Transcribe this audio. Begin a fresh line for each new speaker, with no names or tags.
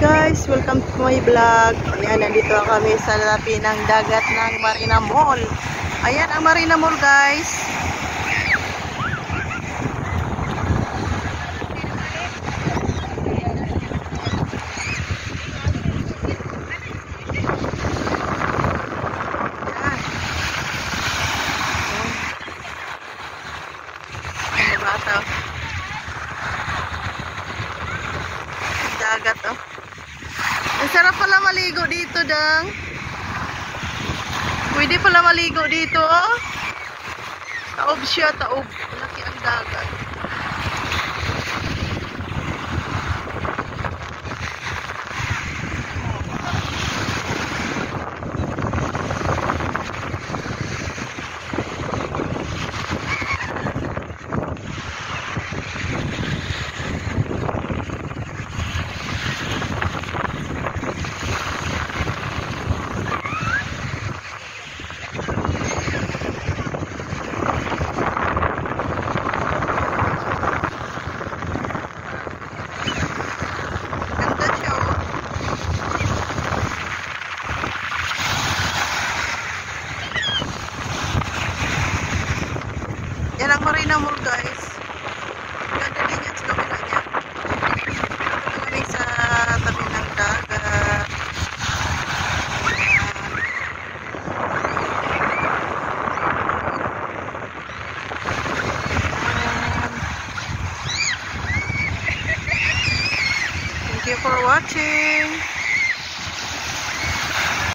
guys, welcome to my vlog. Ayan, nandito kami sa lapi ng dagat ng Marina Mall. Ayan ang Marina Mall guys. Ayan, bata. Dagat oh. Ang sarap pala maligo dito, dang. Pwede pala maligo dito, oh. Taob siya, taob. Malaki ang dagat. Yan ang Marina Mall guys.